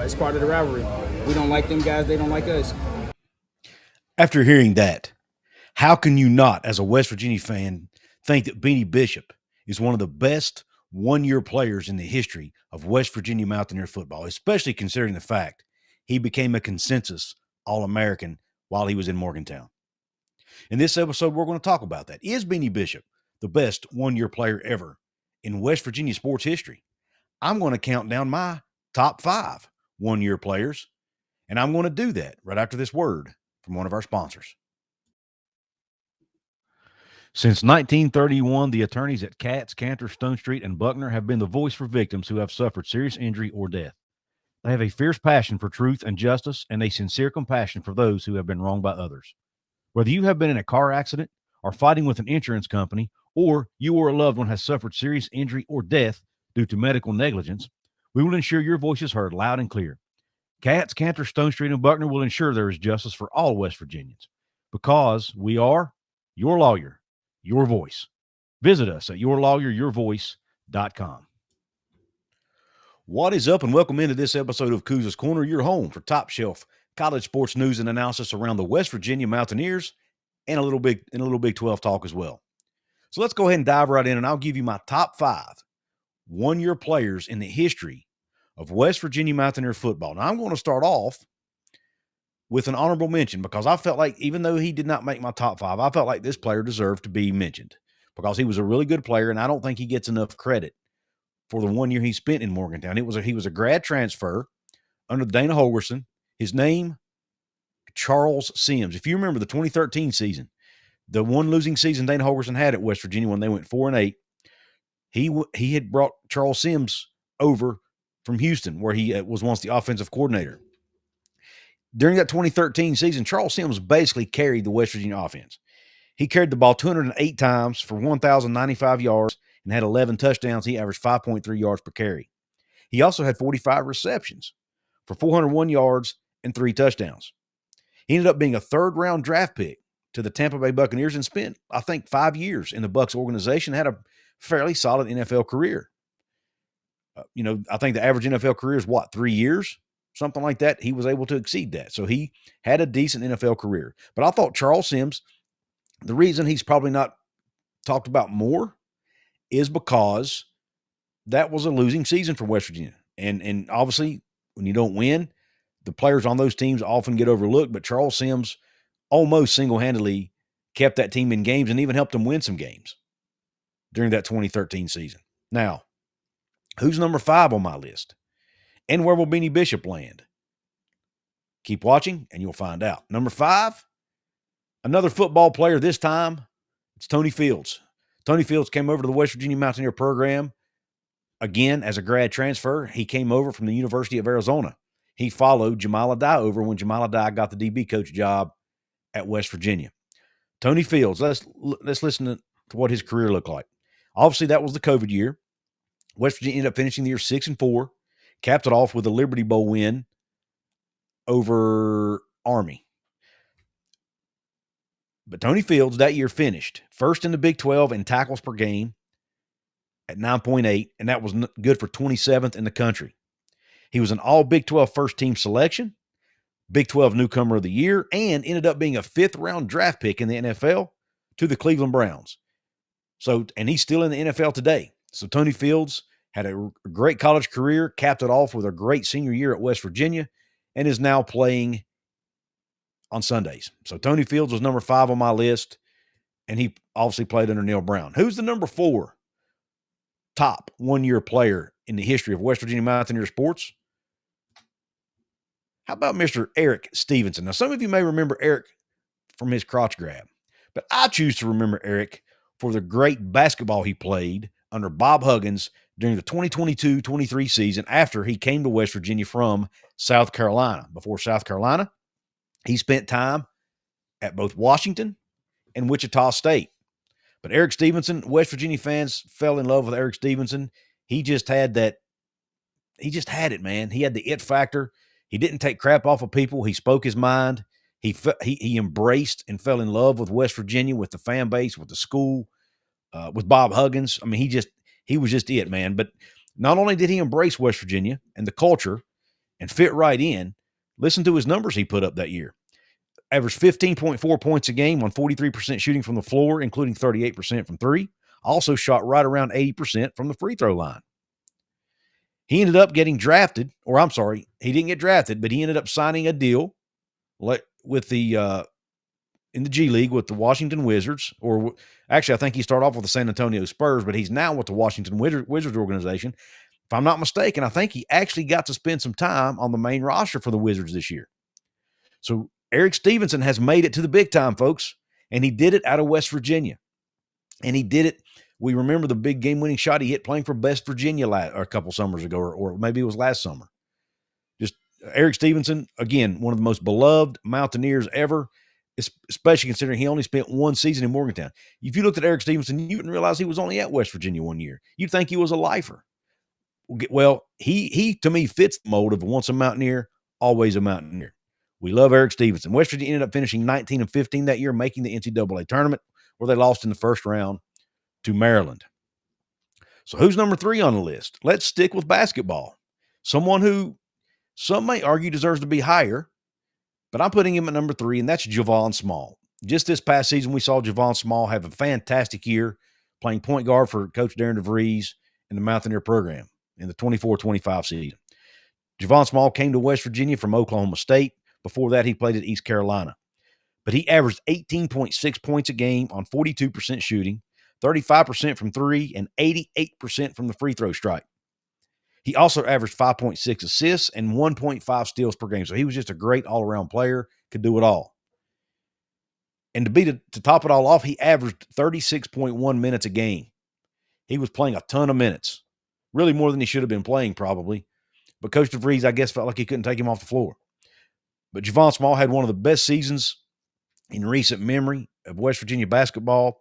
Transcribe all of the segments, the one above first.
It's part of the rivalry. We don't like them guys. They don't like us. After hearing that, how can you not, as a West Virginia fan, think that Beanie Bishop is one of the best one-year players in the history of West Virginia Mountaineer football, especially considering the fact he became a consensus All-American while he was in Morgantown? In this episode, we're going to talk about that. Is Beanie Bishop the best one-year player ever in West Virginia sports history? I'm going to count down my top 5 one-year players, and I'm going to do that right after this word from one of our sponsors. Since 1931, the attorneys at Katz, Cantor, Stone Street, and Buckner have been the voice for victims who have suffered serious injury or death. They have a fierce passion for truth and justice and a sincere compassion for those who have been wronged by others. Whether you have been in a car accident or fighting with an insurance company, or you or a loved one has suffered serious injury or death due to medical negligence, we will ensure your voice is heard loud and clear. Katz, Cantor, Stone Street, and Buckner will ensure there is justice for all West Virginians because we are your lawyer, your voice. Visit us at yourlawyeryourvoice.com. What is up, and welcome into this episode of Couz's Corner, your home for top shelf college sports news and analysis around the West Virginia Mountaineers and a little Big 12 talk as well. So let's go ahead and dive right in, and I'll give you my top 5 one-year players in the history of West Virginia Mountaineer football. Now, I'm going to start off with an honorable mention because I felt like, even though he did not make my top 5, I felt like this player deserved to be mentioned because he was a really good player, and I don't think he gets enough credit for the 1 year he spent in Morgantown. He was a grad transfer under Dana Holgerson. His name, Charles Sims. If you remember the 2013 season, the one losing season Dana Holgerson had at West Virginia when they went 4-8, he had brought Charles Sims over from Houston, where he was once the offensive coordinator. During that 2013 season, Charles Sims basically carried the West Virginia offense. He carried the ball 208 times for 1,095 yards and had 11 touchdowns. He averaged 5.3 yards per carry. He also had 45 receptions for 401 yards and 3 touchdowns. He ended up being a third-round draft pick to the Tampa Bay Buccaneers and spent, I think, 5 years in the Bucs organization, had a fairly solid NFL career. I think the average NFL career is 3 years? Something like that. He was able to exceed that. So he had a decent NFL career. But I thought Charles Sims, the reason he's probably not talked about more is because that was a losing season for West Virginia. And obviously, when you don't win, the players on those teams often get overlooked. But Charles Sims almost single-handedly kept that team in games and even helped them win some games during that 2013 season. Now, who's number 5 on my list? And where will Beanie Bishop land? Keep watching and you'll find out. Number 5, another football player this time. It's Tony Fields. Tony Fields came over to the West Virginia Mountaineer program, again, as a grad transfer. He came over from the University of Arizona. He followed Jamal Adai over when Jamal Adai got the DB coach job at West Virginia. Tony Fields, let's listen to what his career looked like. Obviously, that was the COVID year. West Virginia ended up finishing the year 6-4, capped it off with a Liberty Bowl win over Army. But Tony Fields that year finished first in the Big 12 in tackles per game at 9.8, and that was good for 27th in the country. He was an all Big 12 first-team selection, Big 12 Newcomer of the Year, and ended up being a 5th-round draft pick in the NFL to the Cleveland Browns. And he's still in the NFL today. So Tony Fields had a great college career, capped it off with a great senior year at West Virginia, and is now playing on Sundays. So Tony Fields was number 5 on my list, and he obviously played under Neil Brown. Who's the number 4 top one-year player in the history of West Virginia Mountaineer sports? How about Mr. Erik Stevenson? Now, some of you may remember Erik from his crotch grab, but I choose to remember Erik for the great basketball he played under Bob Huggins during the 2022-23 season after he came to West Virginia from South Carolina. Before South Carolina, he spent time at both Washington and Wichita State. But Erik Stevenson, West Virginia fans fell in love with Erik Stevenson. He just had it, man. He had the it factor. He didn't take crap off of people. He spoke his mind. He embraced and fell in love with West Virginia, with the fan base, with the school, with Bob Huggins. I mean, he was just it, man. But not only did he embrace West Virginia and the culture and fit right in. Listen to his numbers he put up that year. Averaged 15.4 points a game on 43% shooting from the floor, including 38% from three. Also shot right around 80% from the free throw line. He ended up getting drafted, or I'm sorry, he didn't get drafted, but he ended up signing a deal with the in the G League with the Washington Wizards, or actually I think he started off with the San Antonio Spurs, but he's now with the Washington Wizards organization. If I'm not mistaken, I think he actually got to spend some time on the main roster for the Wizards this year. So Erik Stevenson has made it to the big time, folks, and he did it out of West Virginia. And he did it. We remember the big game-winning shot he hit playing for West Virginia a couple summers ago, or maybe it was last summer. Just Erik Stevenson, again, one of the most beloved Mountaineers ever, especially considering he only spent one season in Morgantown. If you looked at Erik Stevenson, you wouldn't realize he was only at West Virginia 1 year. You'd think he was a lifer. Well, he to me fits the mold of once a Mountaineer, always a Mountaineer. We love Erik Stevenson. West Virginia ended up finishing 19-15 that year, making the NCAA tournament, where they lost in the first round to Maryland. So who's number 3 on the list? Let's stick with basketball. Someone who some may argue deserves to be higher, but I'm putting him at number 3, and that's Javon Small. Just this past season, we saw Javon Small have a fantastic year playing point guard for Coach Darren DeVries in the Mountaineer program in the 24-25 season. Javon Small came to West Virginia from Oklahoma State. Before that, he played at East Carolina. But he averaged 18.6 points a game on 42% shooting, 35% from three, and 88% from the free throw strike. He also averaged 5.6 assists and 1.5 steals per game. So he was just a great all-around player, could do it all. And to top it all off, he averaged 36.1 minutes a game. He was playing a ton of minutes, really more than he should have been playing probably. But Coach DeVries, I guess, felt like he couldn't take him off the floor. But Javon Small had one of the best seasons in recent memory of West Virginia basketball.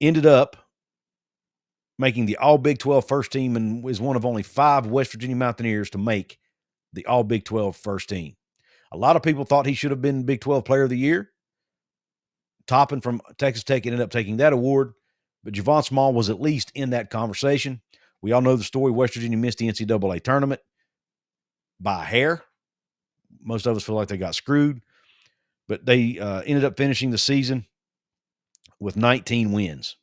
Ended up making the All-Big 12 first team and is one of only 5 West Virginia Mountaineers to make the All-Big 12 first team. A lot of people thought he should have been Big 12 Player of the Year. Toppin from Texas Tech ended up taking that award, but Javon Small was at least in that conversation. We all know the story. West Virginia missed the NCAA tournament by a hair. Most of us feel like they got screwed, but they ended up finishing the season with 19 wins.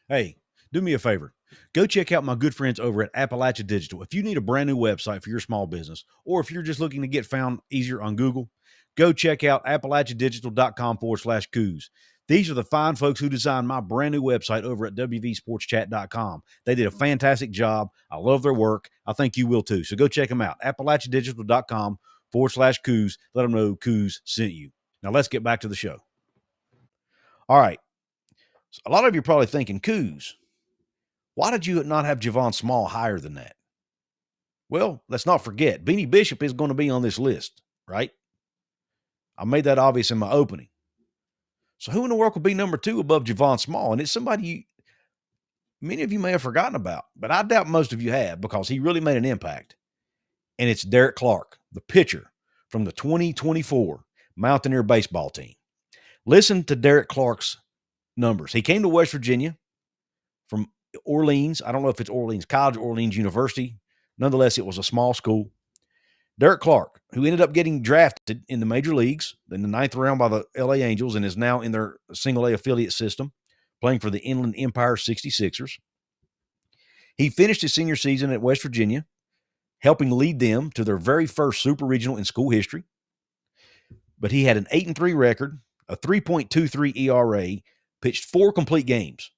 Hey, do me a favor. Go check out my good friends over at Appalachia Digital. If you need a brand new website for your small business, or if you're just looking to get found easier on Google, go check out appalachiadigital.com/Couz. These are the fine folks who designed my brand new website over at wvsportschat.com. They did a fantastic job. I love their work. I think you will too. So go check them out. appalachiadigital.com/Couz. Let them know Couz sent you. Now let's get back to the show. All right. So a lot of you are probably thinking, Couz, why did you not have Javon Small higher than that? Well, let's not forget, Beanie Bishop is going to be on this list, right? I made that obvious in my opening. So who in the world could be number 2 above Javon Small? And it's somebody many of you may have forgotten about, but I doubt most of you have because he really made an impact. And it's Derek Clark, the pitcher from the 2024 Mountaineer baseball team. Listen to Derek Clark's numbers. He came to West Virginia from Orleans. I don't know if it's Orleans College or Orleans University. Nonetheless, it was a small school. Derek Clark, who ended up getting drafted in the major leagues in the 9th round by the LA Angels and is now in their single A affiliate system, playing for the Inland Empire 66ers. He finished his senior season at West Virginia, helping lead them to their very first super regional in school history. But he had an 8-3 record, a 3.23 ERA, pitched 4 complete games.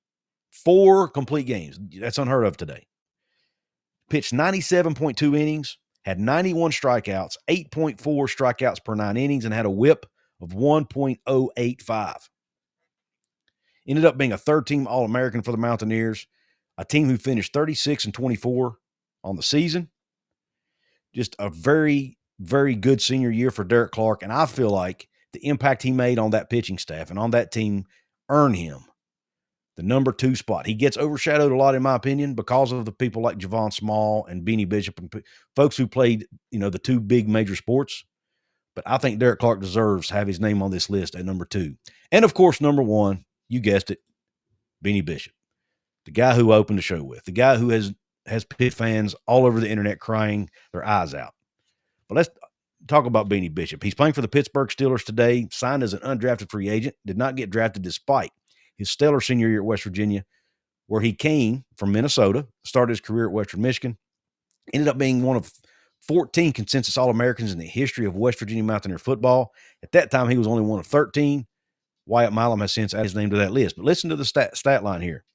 4 complete games. That's unheard of today. Pitched 97.2 innings, had 91 strikeouts, 8.4 strikeouts per 9 innings, and had a whip of 1.085. Ended up being a third-team All-American for the Mountaineers, a team who finished 36-24 on the season. Just a very, very good senior year for Derek Clark, and I feel like the impact he made on that pitching staff and on that team earned him the number 2 spot. He gets overshadowed a lot, in my opinion, because of the people like Javon Small and Beanie Bishop and folks who played, the 2 big major sports. But I think Derek Clark deserves to have his name on this list at number 2. And, of course, number 1, you guessed it, Beanie Bishop, the guy who opened the show with, the guy who has Pitt fans all over the internet crying their eyes out. But let's talk about Beanie Bishop. He's playing for the Pittsburgh Steelers today, signed as an undrafted free agent, did not get drafted despite his stellar senior year at West Virginia, where he came from Minnesota, started his career at Western Michigan, ended up being one of 14 consensus All-Americans in the history of West Virginia Mountaineer football. At that time, he was only one of 13. Wyatt Milam has since added his name to that list. But listen to the stat line here.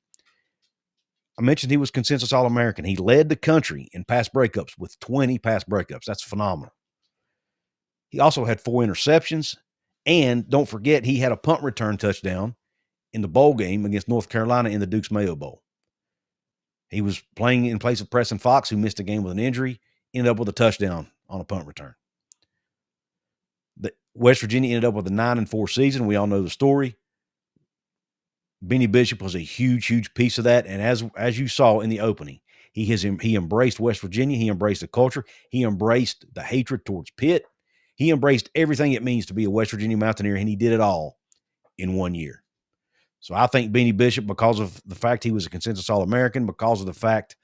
I mentioned he was consensus All-American. He led the country in pass breakups with 20 pass breakups. That's phenomenal. He also had 4 interceptions. And don't forget, he had a punt return touchdown in the bowl game against North Carolina in the Dukes Mayo Bowl. He was playing in place of Preston Fox, who missed a game with an injury, ended up with a touchdown on a punt return. West Virginia ended up with a 9-4 season. We all know the story. Beanie Bishop was a huge, huge piece of that. And as you saw in the opening, he embraced West Virginia. He embraced the culture. He embraced the hatred towards Pitt. He embraced everything it means to be a West Virginia Mountaineer, and he did it all in 1 year. So I think Beanie Bishop, because of the fact he was a consensus All-American, because of the fact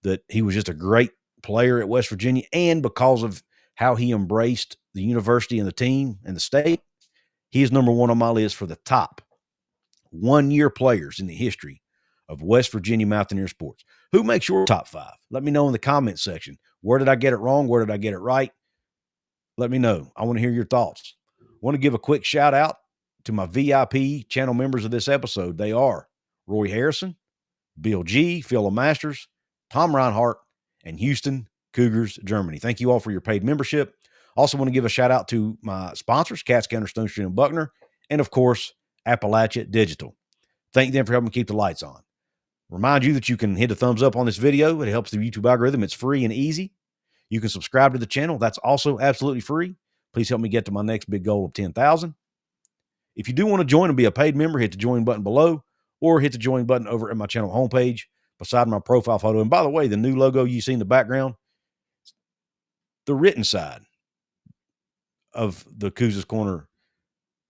that he was just a great player at West Virginia, and because of how he embraced the university and the team and the state, he is number 1 on my list for the top 1-year players in the history of West Virginia Mountaineer sports. Who makes your top 5? Let me know in the comments section. Where did I get it wrong? Where did I get it right? Let me know. I want to hear your thoughts. I want to give a quick shout out to my VIP channel members of this episode. They are Roy Harrison, Bill G, Phil Masters, Tom Reinhart, and Houston Cougars, Germany. Thank you all for your paid membership. Also want to give a shout out to my sponsors, Cats Counter, Stone Street, and Buckner, and of course, Appalachia Digital. Thank them for helping keep the lights on. Remind you that you can hit a thumbs up on this video. It helps the YouTube algorithm. It's free and easy. You can subscribe to the channel. That's also absolutely free. Please help me get to my next big goal of 10,000. If you do want to join and be a paid member, hit the join button below or hit the join button over at my channel homepage beside my profile photo. And by the way, the new logo you see in the background, the written side of the Couz's Corner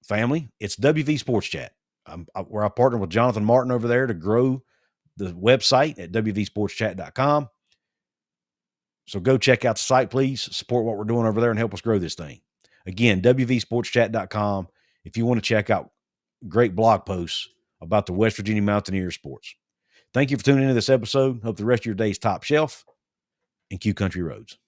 family, it's WV Sports Chat, where I partner with Jonathan Martin over there to grow the website at wvsportschat.com. So go check out the site, please. Support what we're doing over there and help us grow this thing. Again, wvsportschat.com if you want to check out great blog posts about the West Virginia Mountaineer sports. Thank you for tuning into this episode. Hope the rest of your day is top shelf and Q Country Roads.